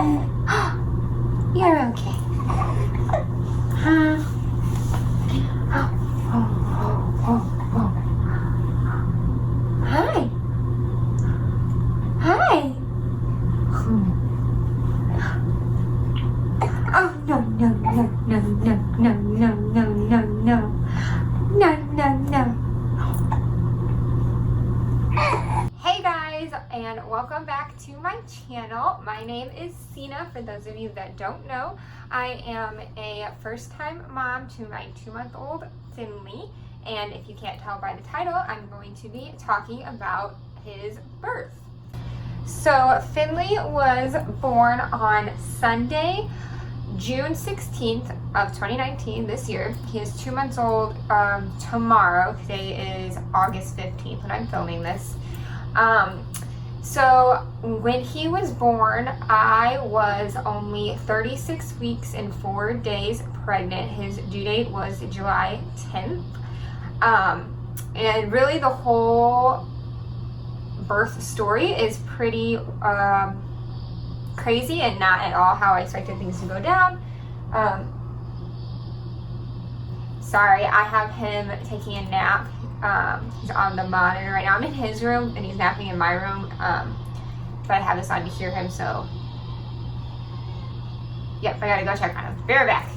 You're okay. Huh? Hi. Hi. Oh, no, no, no, no, no, no, no, no, no, no. No, no, no. Hey guys, and welcome back to my channel. My name is Sina, for those of you that don't know. I am a first-time mom to my 2-month-old Finley, and if you can't tell by the title, I'm going to be talking about his birth. So Finley was born on Sunday, June 16th of 2019, this year. He is 2 months old tomorrow. Today is August 15th when I'm filming this. So when he was born, I was only 36 weeks and 4 days pregnant. His due date was July 10th. And really the whole birth story is pretty crazy and not at all how I expected things to go down. Sorry, I have him taking a nap. He's on the monitor right now. I'm in his room and he's napping in my room, but I have this on to hear him, so yep, I gotta go check on him. Be right back.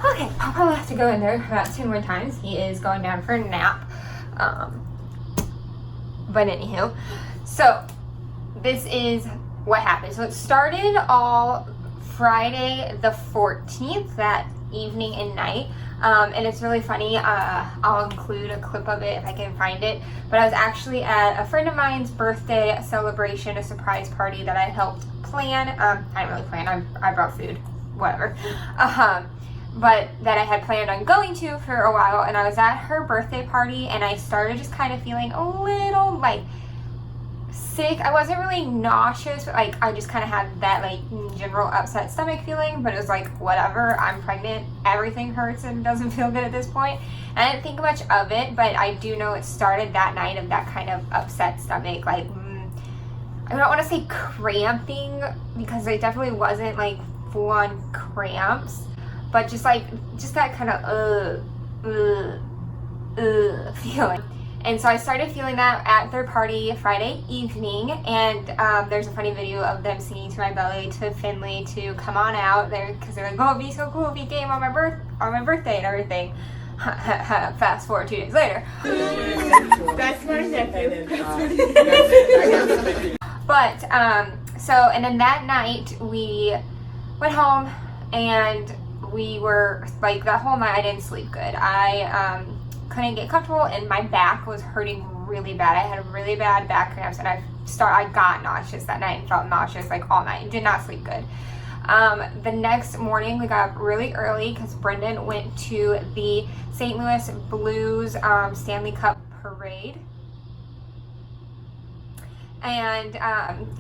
Okay, I'll probably have to go in there about 2 more times. He is going down for a nap. But anywho, so this is what happened. So it started all Friday the 14th, that evening and night. And it's really funny. I'll include a clip of it if I can find it. But I was actually at a friend of mine's birthday celebration, a surprise party that I helped plan. I didn't really plan. I brought food, whatever. But that I had planned on going to for a while. And I was at her birthday party and I started just kind of feeling a little like sick. I wasn't really nauseous, but like I just kind of had that like general upset stomach feeling, but it was like whatever, I'm pregnant, everything hurts and doesn't feel good at this point. And I didn't think much of it, but I do know it started that night of that kind of upset stomach, like I don't want to say cramping because it definitely wasn't like full-on cramps, but just that kind of feeling. And so I started feeling that at their party Friday evening, and there's a funny video of them singing to my belly to Finley to come on out there because they're like, oh, it'd be so cool if he came on my birthday and everything. Fast forward 2 days later. That's my nephew. But so, and then that night we went home and we were like, that whole night I didn't sleep good. I couldn't get comfortable and my back was hurting really bad. I had really bad back cramps and I got nauseous that night and felt nauseous like all night and did not sleep good. The next morning we got up really early because Brendan went to the St. Louis Blues Stanley Cup parade. And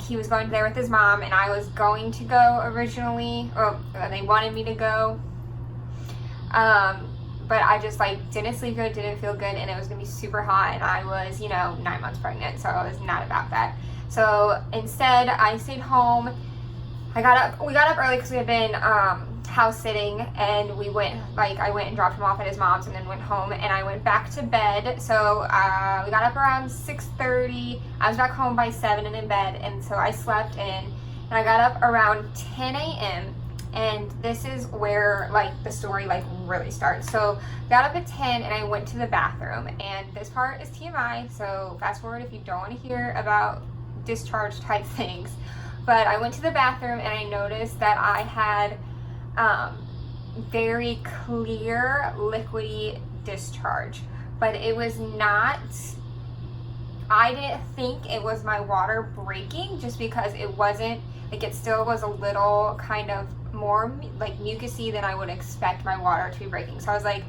he was going there with his mom and I was going to go originally, or they wanted me to go. But I just like didn't sleep good, didn't feel good, and it was gonna be super hot, and I was, 9 months pregnant, so I was not about that. So instead, I stayed home. We got up early because we had been house sitting, and I went and dropped him off at his mom's, and then went home, and I went back to bed. So we got up around 6:30. I was back home by 7 and in bed, and so I slept in, and I got up around 10 a.m. And this is where like the story like really starts. So got up at 10 and I went to the bathroom, and this part is TMI, so fast forward if you don't want to hear about discharge type things. But I went to the bathroom and I noticed that I had very clear liquidy discharge, but it was not, I didn't think it was my water breaking, just because it wasn't, like it still was a little kind of more like mucusy than I would expect my water to be breaking. So I was like,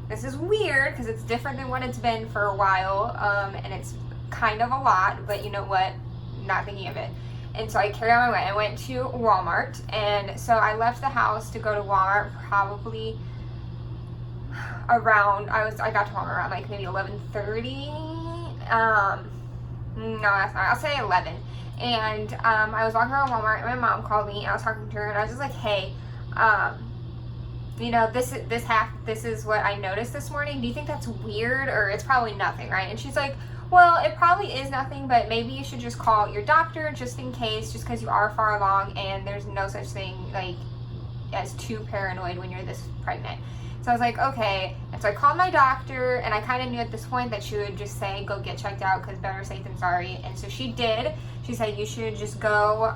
this is weird because it's different than what it's been for a while, and it's kind of a lot, but you know what, not thinking of it. And so I carried on my way. I went to Walmart, and so I left the house to go to Walmart probably around, I got to Walmart around like maybe 11:30. no, that's not, I'll say 11. And I was walking around Walmart, and my mom called me, and I was talking to her, and I was just like, hey, you know, this is what I noticed this morning. Do you think that's weird? Or it's probably nothing, right? And she's like, well, it probably is nothing, but maybe you should just call your doctor just in case, just because you are far along, and there's no such thing like as too paranoid when you're this pregnant. So I was like, okay. And so I called my doctor, and I kind of knew at this point that she would just say, go get checked out, because better safe than sorry. And so she did. She said you should just go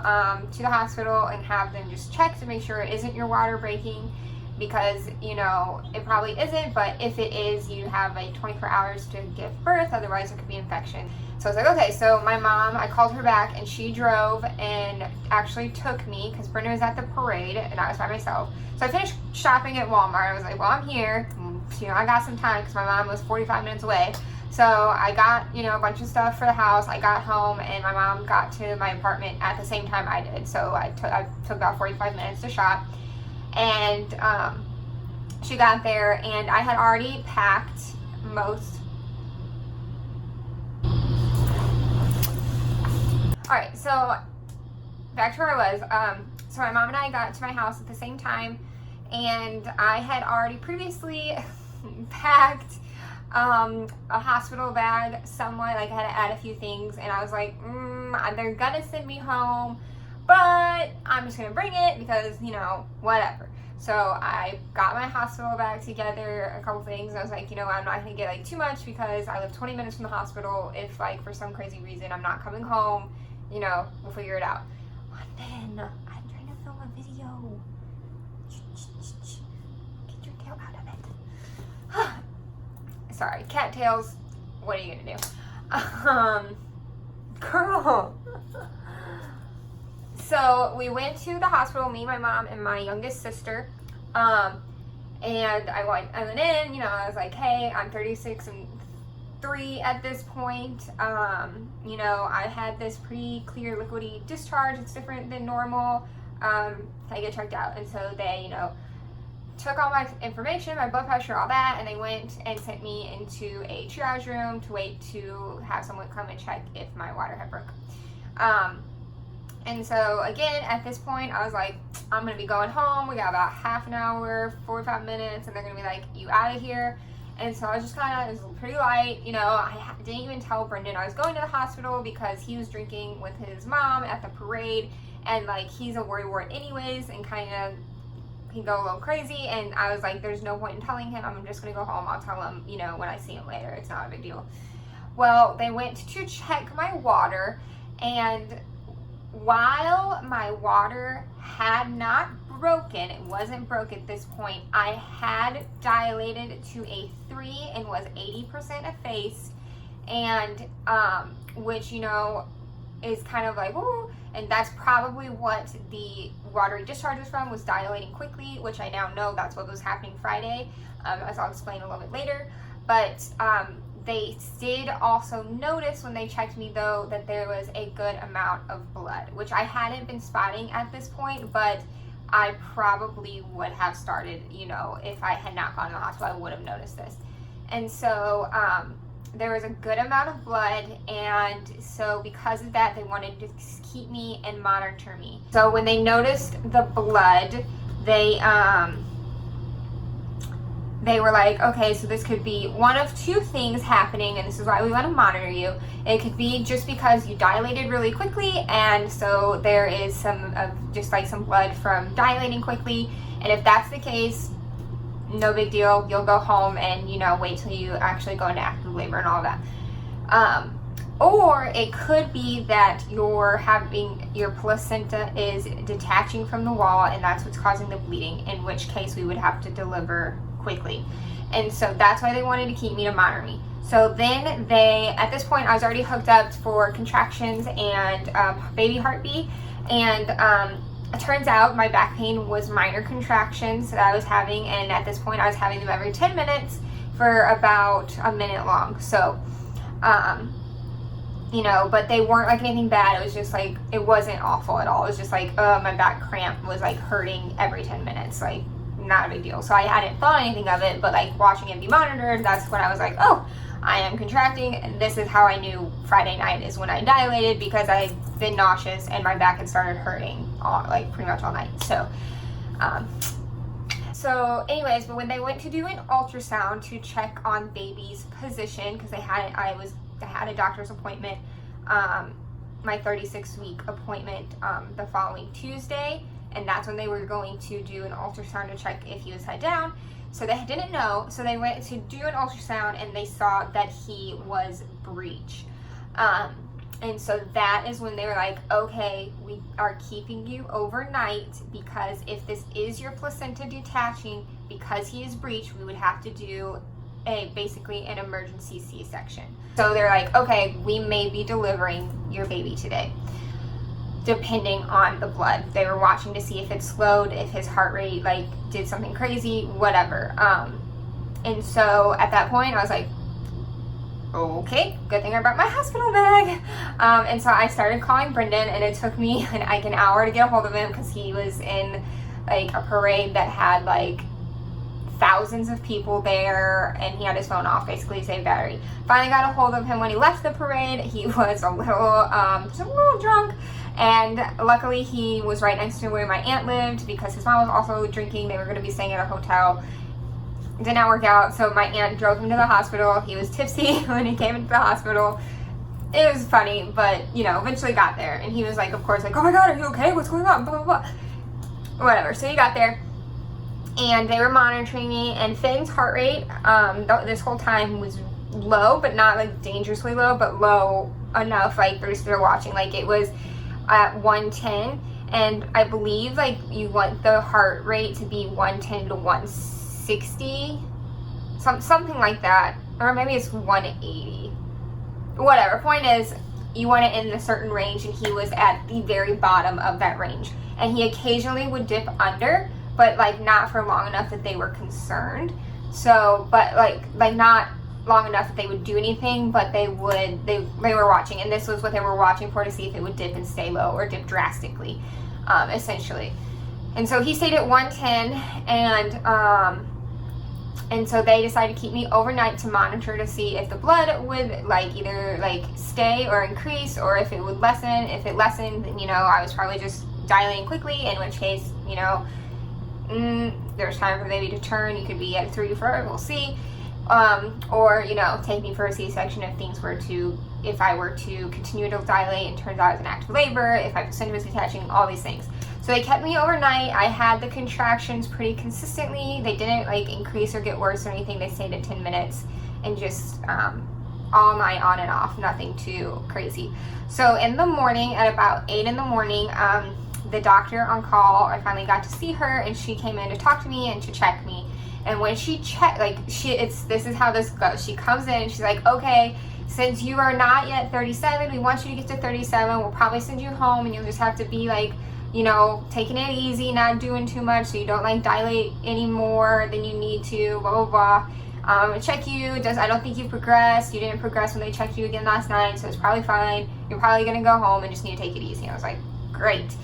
to the hospital and have them just check to make sure it isn't your water breaking, because, you know, it probably isn't, but if it is, you have like 24 hours to give birth, otherwise there could be infection. So I was like, okay. So my mom, I called her back, and she drove and actually took me, because Brenda was at the parade and I was by myself. So I finished shopping at Walmart. I was like, well, I'm here, you know, I got some time, because my mom was 45 minutes away. So I got, you know, a bunch of stuff for the house. I got home, and my mom got to my apartment at the same time I did. So I took about 45 minutes to shop. And she got there, and I had already packed most. Alright, so back to where I was. So my mom and I got to my house at the same time, and I had already previously packed a hospital bag somewhat. Like, I had to add a few things, and I was like, they're gonna send me home, but I'm just gonna bring it because, you know, whatever. So I got my hospital bag together, a couple things, and I was like, you know, I'm not gonna get like too much, because I live 20 minutes from the hospital. If like for some crazy reason I'm not coming home, you know, we'll figure it out. London, I'm trying to film a video. Get your tail out of it. Sorry, cattails. What are you gonna do? Girl. So we went to the hospital, me, my mom, and my youngest sister. And I went in, you know, I was like, hey, I'm 36 and 3 at this point. You know, I had this pretty clear liquidy discharge. It's different than normal. I get checked out. And so they, you know, took all my information, my blood pressure, all that, and they went and sent me into a triage room to wait to have someone come and check if my water had broke. And so again, at this point, I was like, I'm gonna be going home. We got about half an hour, 45 minutes, and they're gonna be like, you out of here. And so I was just kind of, it was pretty light, you know. I didn't even tell Brendan I was going to the hospital, because he was drinking with his mom at the parade, and like, he's a worrywart anyways, and kind of, he go a little crazy. And I was like, there's no point in telling him. I'm just gonna go home. I'll tell him, you know, when I see him later. It's not a big deal. Well, they went to check my water, and while my water had not broken, it wasn't broke at this point, I had dilated to a 3 and was 80% effaced, and which, you know, is kind of like, ooh, and that's probably what the watery discharge was from, was dilating quickly, which I now know that's what was happening Friday, as I'll explain a little bit later. But they did also notice when they checked me, though, that there was a good amount of blood, which I hadn't been spotting at this point, but I probably would have started, you know, if I had not gone to the hospital, I would have noticed this. And so there was a good amount of blood, and so because of that, they wanted to keep me and monitor me. So when they noticed the blood, they were like, okay, so this could be one of two things happening, and this is why we want to monitor you. It could be just because you dilated really quickly, and so there is some blood from dilating quickly. And if that's the case, no big deal. You'll go home and, you know, wait till you actually go into active labor and all that. Or it could be that your placenta is detaching from the wall, and that's what's causing the bleeding, in which case we would have to deliver quickly. And so that's why they wanted to keep me to monitor me. So then at this point, I was already hooked up for contractions and baby heartbeat, and it turns out my back pain was minor contractions that I was having, and at this point I was having them every 10 minutes for about a minute long. So you know, but they weren't like anything bad. It was just like, it wasn't awful at all. It was just like, my back cramp was like hurting every 10 minutes, like not a big deal. So I hadn't thought anything of it, but like watching it be monitored, that's when I was like, oh, I am contracting, and this is how I knew Friday night is when I dilated, because I'd been nauseous and my back had started hurting like pretty much all night. So anyways, but when they went to do an ultrasound to check on baby's position, because I had a doctor's appointment, my 36-week appointment the following Tuesday, and that's when they were going to do an ultrasound to check if he was head down. So they didn't know, so they went to do an ultrasound and they saw that he was breech. And so that is when they were like, okay, we are keeping you overnight, because if this is your placenta detaching, because he is breech, we would have to do basically an emergency C-section. So they're like, okay, we may be delivering your baby today, depending on the blood. They were watching to see if it slowed, if his heart rate like did something crazy, whatever. And so at that point I was like, okay, good thing I brought my hospital bag. And so I started calling Brendan, and it took me like an hour to get a hold of him, because he was in like a parade that had like thousands of people there, and he had his phone off, basically to save battery. Finally got a hold of him when he left the parade. He was a little drunk, and luckily he was right next to where my aunt lived, because his mom was also drinking. They were going to be staying at a hotel. Did not work out, so my aunt drove him to the hospital. He was tipsy when he came into the hospital. It was funny, but eventually got there, and he was like, of course, like, oh my god, are you okay, what's going on, blah blah blah, whatever. So he got there, and they were monitoring me, and Finn's heart rate this whole time was low, but not like dangerously low, but low enough like they're watching. Like it was at 110, and I believe like you want the heart rate to be 110 to 160, something like that, or maybe it's 180, whatever. Point is, you want it in a certain range, and he was at the very bottom of that range, and he occasionally would dip under, but like not for long enough that they were concerned. So, but like not long enough that they would do anything, but they were watching, and this was what they were watching for, to see if it would dip and stay low or dip drastically, essentially. And so he stayed at 110, and so they decided to keep me overnight to monitor to see if the blood would like either like stay or increase, or if it would lessen. If it lessened, then I was probably just dilating quickly, in which case there's time for the baby to turn. You could be at 3 to 4, we'll see. Or take me for a C-section if I were to continue to dilate and turns out it's an active labor, if my placenta was detaching, all these things. So they kept me overnight. I had the contractions pretty consistently. They didn't like increase or get worse or anything. They stayed at 10 minutes and just all night, on and off, nothing too crazy. So in the morning, at about 8 in the morning, the doctor on call, I finally got to see her, and she came in to talk to me and to check me. And when she checked, this is how this goes. She comes in and she's like, okay, since you are not yet 37, we want you to get to 37. We'll probably send you home, and you'll just have to be like, taking it easy, not doing too much, so you don't like dilate any more than you need to, blah, blah, blah. Check you. I don't think you've progressed. You didn't progress when they checked you again last night, so it's probably fine. You're probably going to go home and just need to take it easy. I was like, great.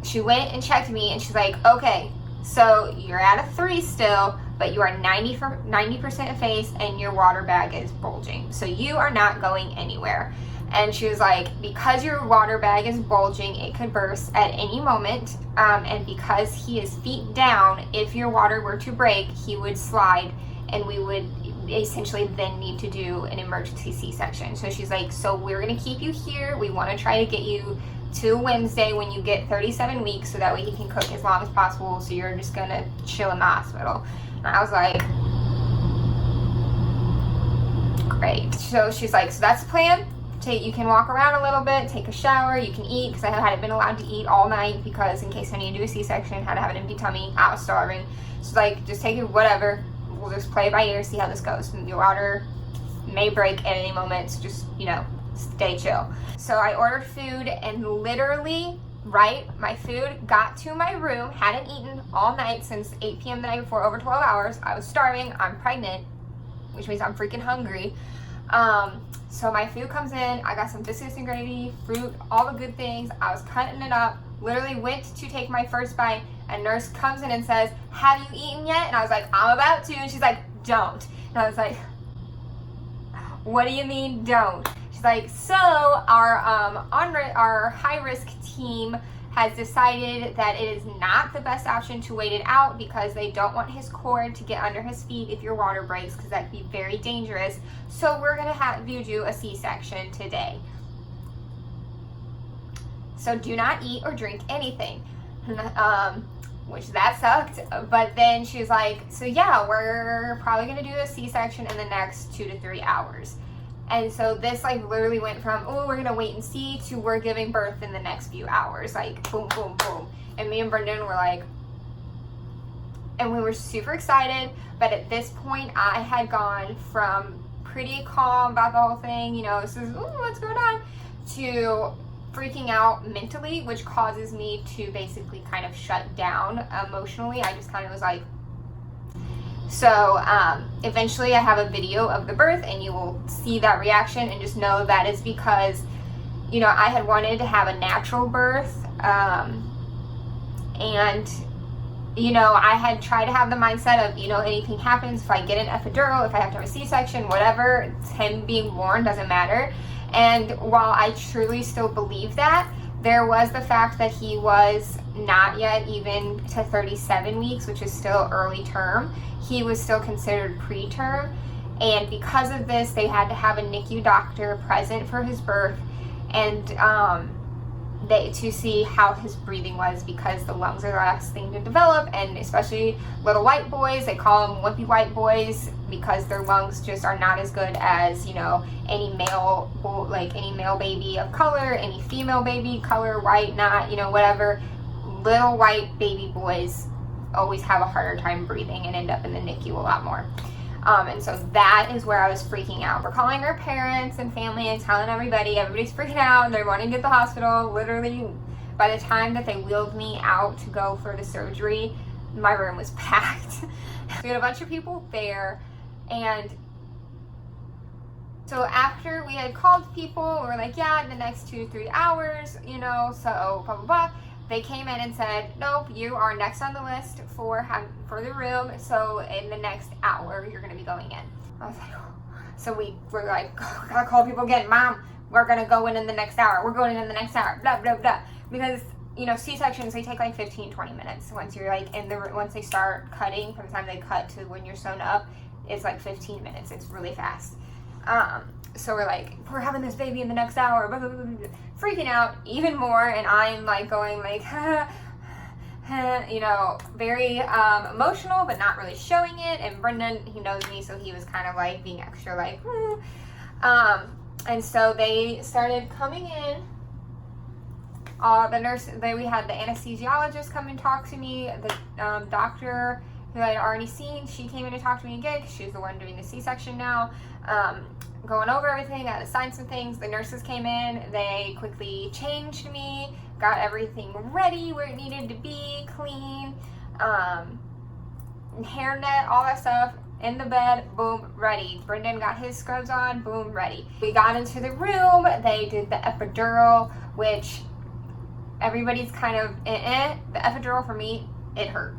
She went and checked me, and she's like, okay, so you're at a 3 still, but you are 90% effaced, and your water bag is bulging. So you are not going anywhere. And she was like, because your water bag is bulging, it could burst at any moment. And because he is feet down, if your water were to break, he would slide, and we would essentially then need to do an emergency C-section. So she's like, so we're going to keep you here. We want to try to get you to Wednesday when you get 37 weeks, so that way he can cook as long as possible. So you're just going to chill in the hospital. And I was like, great. So she's like, so that's the plan. You can walk around a little bit, take a shower, you can eat, because I hadn't been allowed to eat all night, because in case I need to do a C-section, I had to have an empty tummy, I was starving. So like, just take it, whatever, we'll just play it by ear, see how this goes. And your water may break at any moment, so just, stay chill. So I ordered food, and literally, my food got to my room, hadn't eaten all night since 8 p.m. the night before, over 12 hours. I was starving, I'm pregnant, which means I'm freaking hungry. So my food comes in, I got some biscuits and gravy, fruit, all the good things. I was cutting it up, literally went to take my first bite. A nurse comes in and says, have you eaten yet? And I was like, I'm about to. And she's like, don't. And I was like, What do you mean don't? She's like, so our high risk team has decided that it is not the best option to wait it out because they don't want his cord to get under his feet if your water breaks, because that'd be very dangerous. So we're gonna have you do a C-section today. So do not eat or drink anything. Which that sucked. But then she was like, so yeah, we're probably gonna do a C-section in the next 2 to 3 hours. And so this like literally went from, oh, we're gonna wait and see, to we're giving birth in the next few hours. Like boom, boom, boom. And me and Brendan were like, and we were super excited. But at this point, I had gone from pretty calm about the whole thing, you know, this is, ooh, what's going on, to freaking out mentally, which causes me to basically kind of shut down emotionally. I just kind of was like, so eventually I have a video of the birth and you will see that reaction, and just know that is because, you know, I had wanted to have a natural birth, and you know, I had tried to have the mindset of, you know, anything happens, if I get an epidural, if I have to have a C-section, whatever, him being born doesn't matter. And while I truly still believe that, there was the fact that he was not yet even to 37 weeks, which is still early term. He was still considered preterm. And because of this, they had to have a NICU doctor present for his birth, and to see how his breathing was, because the lungs are the last thing to develop, and especially little white boys, they call them wimpy white boys, because their lungs just are not as good as, you know, any male, like any male baby of color, any female baby, color, white, not, you know, whatever. Little white baby boys always have a harder time breathing and end up in the NICU a lot more. And so that is where I was freaking out. We're calling our parents and family and telling everybody's freaking out. They're wanting to get to the hospital. Literally, by the time that they wheeled me out to go for the surgery, my room was packed. We had a bunch of people there, and so after we had called people, we were like, yeah, in the next 2 to 3 hours, you know, so blah, blah, blah. They came in and said, nope, you are next on the list for the room, so in the next hour, you're gonna be going in. I was like, oh. So we're like, oh, we gotta call people again. Mom, we're gonna go in the next hour. We're going in the next hour, blah, blah, blah. Because, you know, C-sections, they take like 15, 20 minutes. Once you're like once they start cutting, from the time they cut to when you're sewn up, it's like 15 minutes. It's really fast. So we're like, we're having this baby in the next hour, blah, blah, blah, blah, freaking out even more, and I'm like going like, you know, very emotional, but not really showing it. And Brendan, he knows me, so he was kind of like being extra like, and so they started coming in. The nurse, we had the anesthesiologist come and talk to me. The doctor who I had already seen, she came in to talk to me again, because she's the one doing the C-section now. Going over everything, I had to sign some things. The nurses came in, they quickly changed me, got everything ready where it needed to be, clean, hairnet, all that stuff, in the bed, boom, ready. Brendan got his scrubs on, boom, ready. We got into the room, they did the epidural, which everybody's kind of, the epidural for me, it hurt.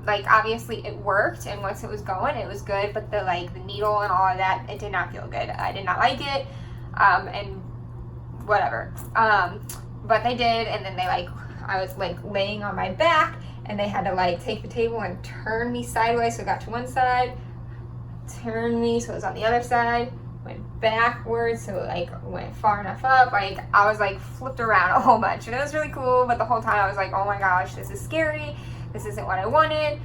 Like obviously it worked, and once it was going, it was good, but the needle and all of that, it did not feel good. I did not like it, and whatever. But they did, and then I was laying on my back, and they had to take the table and turn me sideways, so it got to one side, turn me so it was on the other side, went backwards so it went far enough up. I was flipped around a whole bunch, and it was really cool, but the whole time I was like, oh my gosh, this is scary. This isn't what I wanted.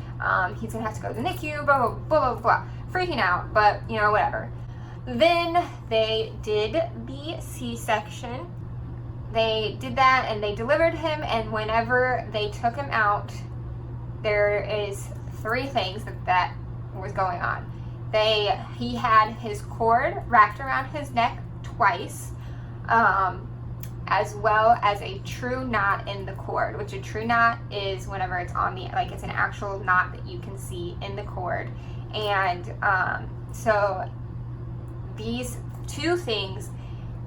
He's gonna have to go to the NICU, blah, blah, blah, blah, blah. Freaking out, but you know, whatever. Then they did the C-section. They did that and they delivered him, and whenever they took him out, there is 3 things that was going on. He had his cord wrapped around his neck twice, as well as a true knot in the cord, which a true knot is whenever it's on the, it's an actual knot that you can see in the cord. And so these 2 things,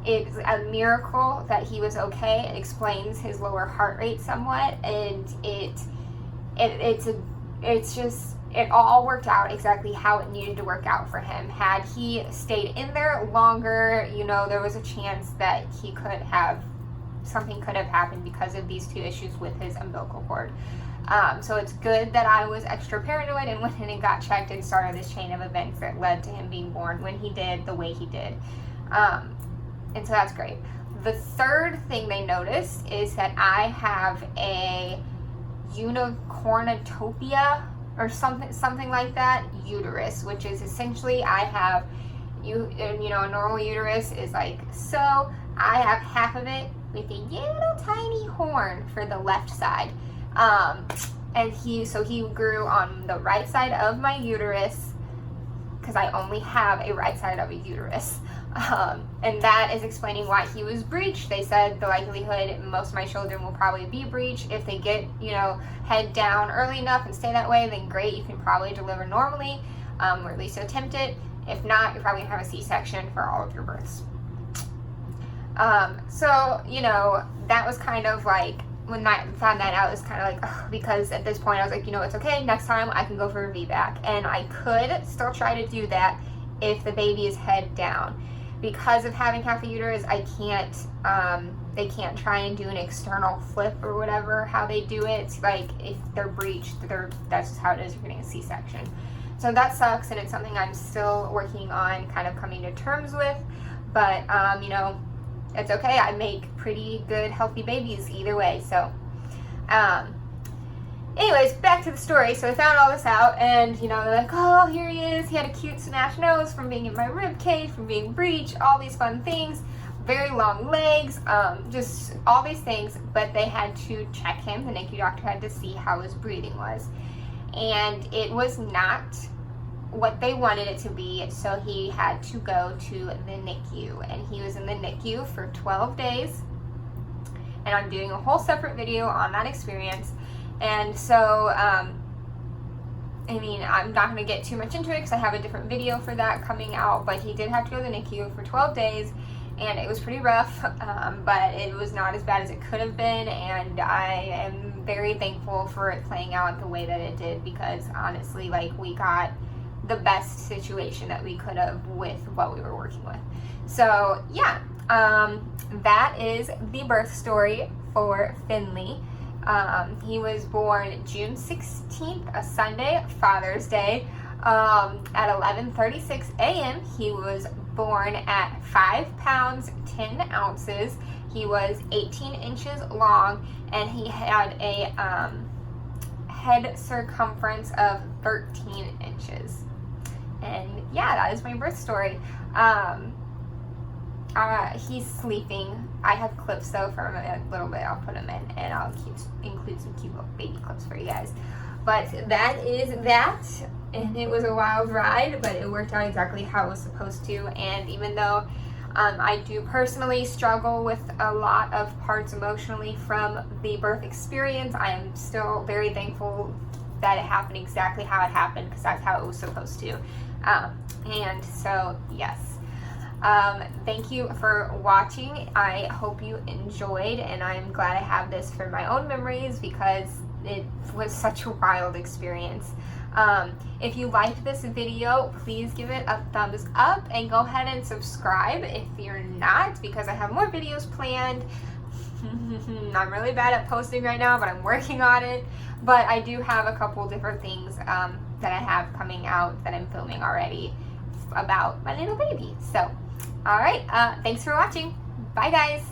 it's a miracle that he was okay. It explains his lower heart rate somewhat, and it's it all worked out exactly how it needed to work out for him. Had he stayed in there longer, you know, there was a chance that he could have, something could have happened because of these two issues with his umbilical cord. So it's good that I was extra paranoid and went in and got checked and started this chain of events that led to him being born when he did, the way he did. And so that's great. The third thing they noticed is that I have a unicornotopia or something like that uterus, which is essentially I have, you know, a normal uterus is like so. I have half of it with a little tiny horn for the left side. And he grew on the right side of my uterus because I only have a right side of a uterus. And that is explaining why he was breached. They said the likelihood most of my children will probably be breached. If they get, you know, head down early enough and stay that way, then great, you can probably deliver normally, or at least attempt it. If not, you're probably gonna have a C-section for all of your births. So, you know, that was kind of like, when I found that out, it was kind of like, ugh, because at this point I was like, you know, it's okay, next time I can go for a VBAC. And I could still try to do that if the baby is head down. Because of having half a uterus, I can't, they can't try and do an external flip or whatever, how they do it. It's like, if they're breached, that's just how it is, you're getting a C-section. So that sucks, and it's something I'm still working on kind of coming to terms with. But, you know, it's okay. I make pretty good, healthy babies either way. So, anyways, back to the story. So I found all this out, and, you know, they're like, oh, here he is. He had a cute snatched nose from being in my rib cage, from being breached, all these fun things, very long legs, just all these things. But they had to check him. The NICU doctor had to see how his breathing was. And it was not what they wanted it to be, so he had to go to the NICU, and he was in the NICU for 12 days, and I'm doing a whole separate video on that experience. And so I mean, I'm not going to get too much into it because I have a different video for that coming out, but he did have to go to the NICU for 12 days, and it was pretty rough, but it was not as bad as it could have been, and I am very thankful for it playing out the way that it did, because honestly, like, we got the best situation that we could have with what we were working with. So yeah, that is the birth story for Finley. He was born June 16th, a Sunday, Father's Day, at 11:36 a.m. He was born at 5 pounds 10 ounces. He was 18 inches long, and he had a head circumference of 13 inches. And yeah, that is my birth story. He's sleeping. I have clips though from a little bit. I'll put them in, and I'll include some cute little baby clips for you guys. But that is that, and it was a wild ride, but it worked out exactly how it was supposed to. And even though I do personally struggle with a lot of parts emotionally from the birth experience, I am still very thankful that it happened exactly how it happened, because that's how it was supposed to. And so, yes. Thank you for watching. I hope you enjoyed, and I'm glad I have this for my own memories, because it was such a wild experience. If you liked this video, please give it a thumbs up, and go ahead and subscribe if you're not, because I have more videos planned. I'm really bad at posting right now, but I'm working on it. But I do have a couple different things that I have coming out that I'm filming already about my little baby. So, alright, thanks for watching. Bye guys!